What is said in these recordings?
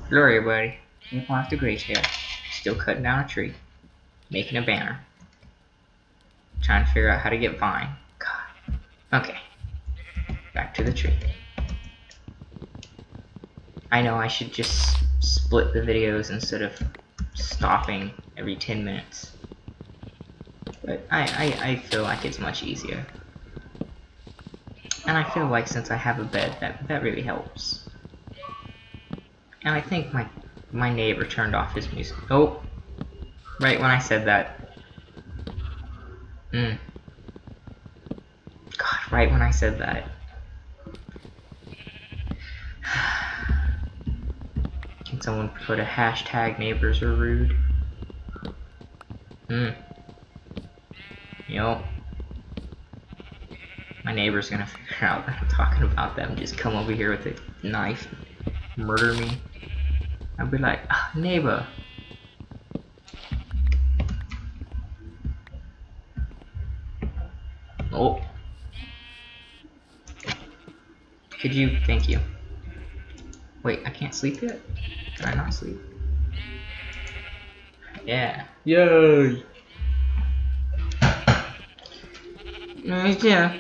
Hello everybody, Apoc the Great here, still cutting down a tree, making a banner, trying to figure out how to get vine. God. Okay, back to the tree. I know I should just split the videos instead of stopping every 10 minutes, but I feel like it's much easier. And I feel like since I have a bed, that really helps. And I think my neighbor turned off his music. Oh, right when I said that. God, right when I said that. Can someone put a hashtag neighbors are rude? Yup. My neighbor's gonna figure out that I'm talking about them. Just come over here with a knife and murder me. I'll be like, ah, neighbor. Oh. Could you? Thank you. Wait, I can't sleep yet? Can I not sleep? Yeah. Yay! Yeah.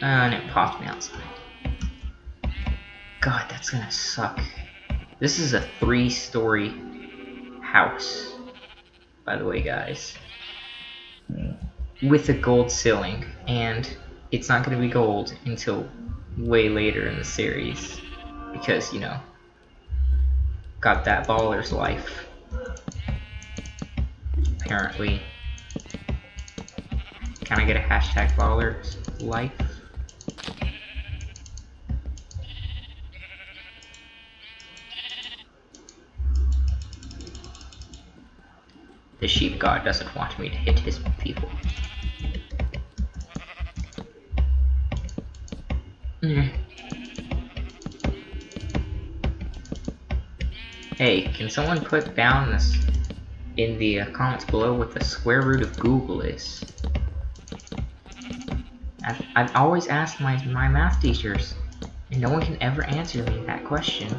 And it popped me outside. God, that's gonna suck. This is a 3-story house, by the way, guys. With a gold ceiling, and it's not gonna be gold until way later in the series. Because, you know, got that baller's life. Apparently. Can I get a hashtag baller's life? The sheep god doesn't want me to hit his people. Hey, can someone put down this in the comments below what the square root of Google is? I've always asked my math teachers, and no one can ever answer me that question.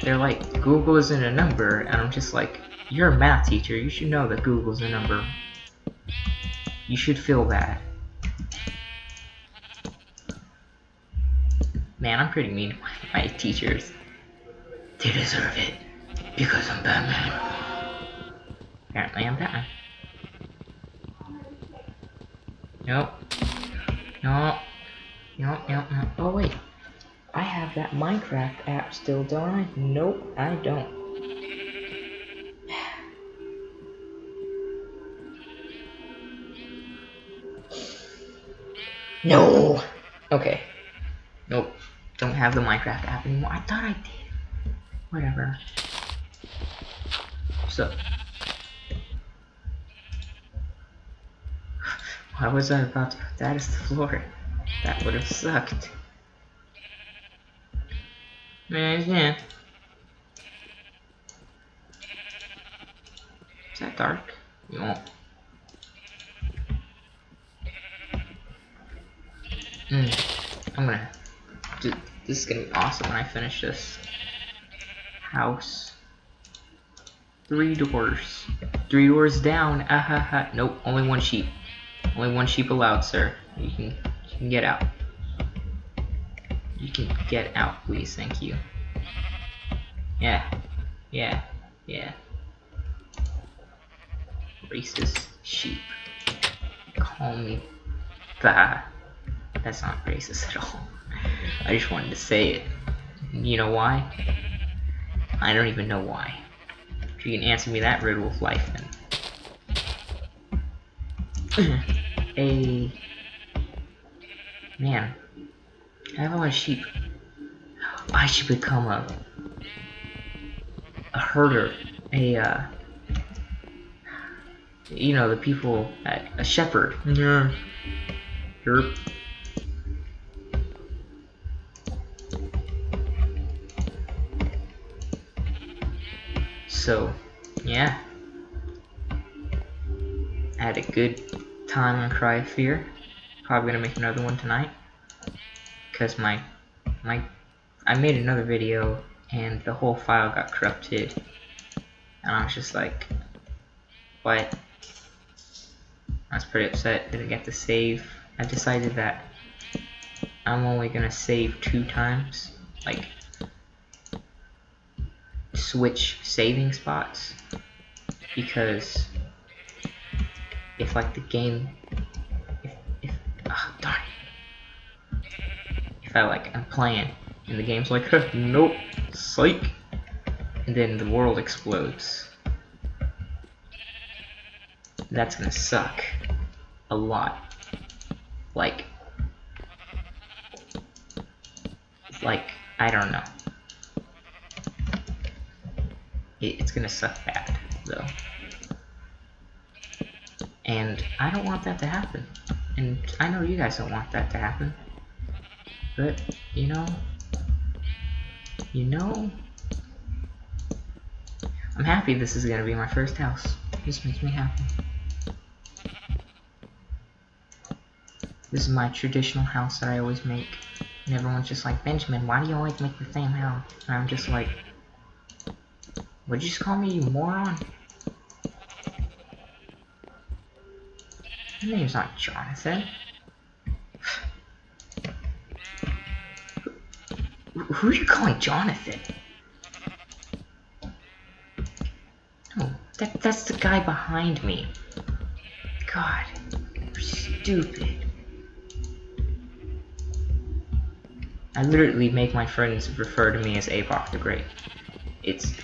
They're like, Google isn't a number, and I'm just like, you're a math teacher, you should know that Google's a number. You should feel bad. Man, I'm pretty mean to my teachers. They deserve it, because I'm Batman. Apparently I'm Batman. Nope. No. No. Oh wait. I have that Minecraft app still, don't I? Nope, I don't. No! Okay. Nope. Don't have the Minecraft app anymore. I thought I did. Whatever. So. Why was I about to put that as the floor? That would have sucked. Yeah. Is that dark? You won't. I'm gonna. Dude, this is gonna be awesome when I finish this house. 3 doors. 3 doors down. Ahaha. Nope. Only 1 sheep. Only 1 sheep allowed, sir. You can get out. You can get out, please. Thank you. Yeah. Racist sheep. Call me that. That's not racist at all. I just wanted to say it. You know why? I don't even know why. If you can answer me that riddle of life, then. Man, I have a lot of sheep. I should become a herder. You know, the people a shepherd. Yeah. Derp. So, yeah. I had a good time on Cry of Fear. Probably gonna make another one tonight. Because I made another video and the whole file got corrupted, and I was just like, what? I was pretty upset, didn't get to save. I decided that I'm only gonna save 2 times, like switch saving spots, because if like the game, darn it. If I like, I'm playing and the game's like, nope, psych, and then the world explodes, that's gonna suck a lot. Like I don't know. It's gonna suck bad though. And I don't want that to happen. And I know you guys don't want that to happen. But, you know, I'm happy this is gonna be my first house. This makes me happy. This is my traditional house that I always make. And everyone's just like, Benjamin, why do you always make the same house? And I'm just like, would you just call me, you moron? Your name's not Jonathan. Who are you calling Jonathan? No, that's the guy behind me. God, you're stupid. I literally make my friends refer to me as Apoc the Great.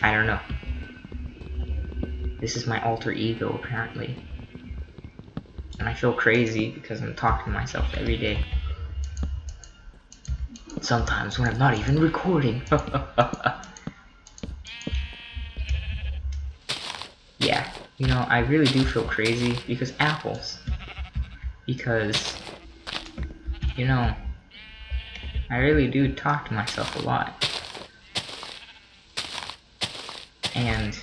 I don't know. This is my alter ego, apparently. And I feel crazy because I'm talking to myself every day. Sometimes when I'm not even recording. Yeah, you know, I really do feel crazy because apples. Because, you know, I really do talk to myself a lot. And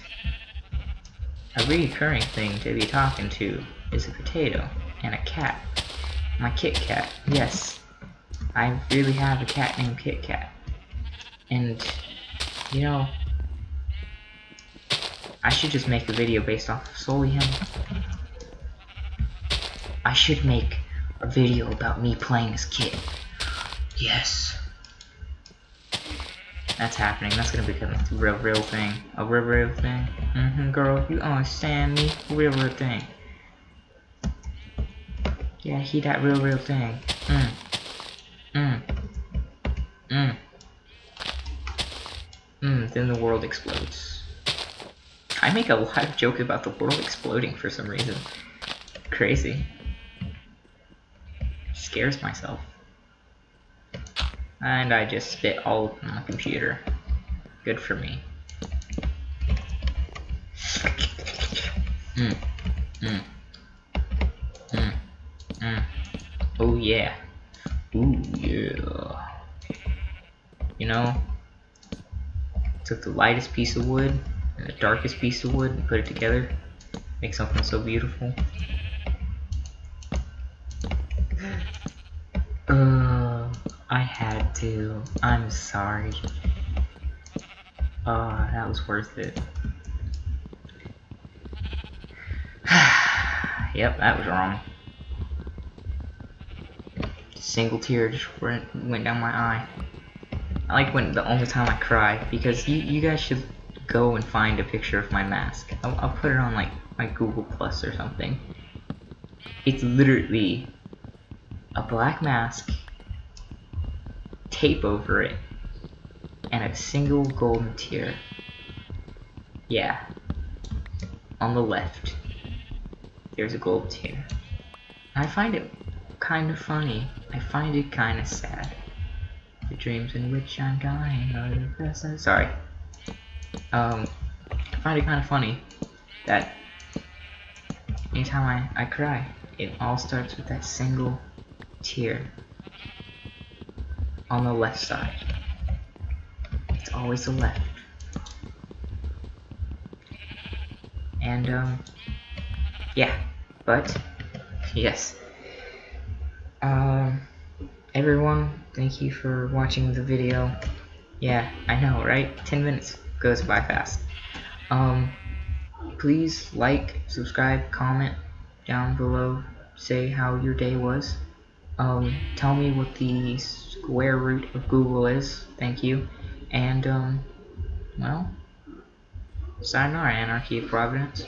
a recurring thing to be talking to is a potato and a cat. My Kit Kat, yes. I really have a cat named Kit Kat. And, you know, I should just make a video based off of solely him. I should make a video about me playing as Kit. Yes. That's happening. That's gonna become a real thing. A real thing. Girl, you understand me? Real thing. Yeah, he that real thing. Then the world explodes. I make a lot of joke about the world exploding for some reason. Crazy. Scares myself. And I just spit all over my computer. Good for me. Oh yeah. Ooh yeah. You know, took the lightest piece of wood and the darkest piece of wood and put it together. Make something so beautiful. I had to. I'm sorry. That was worth it. Yep, that was wrong. Single tear just went down my eye. I like when the only time I cry, because you guys should go and find a picture of my mask. I'll put it on like my Google Plus or something. It's literally a black mask, tape over it, and a single golden tear. Yeah. On the left, there's a gold tear. I find it kind of funny. I find it kind of sad. The dreams in which I'm dying are the best. Sorry. I find it kind of funny that anytime I cry, it all starts with that single tear on the left side. It's always the left. And yeah, but yes. Everyone, thank you for watching the video. Yeah, I know, right? 10 minutes goes by fast. Please like, subscribe, comment down below, say how your day was. Tell me what the square root of Google is. Thank you. And, well, sayonara, Anarchy of Providence.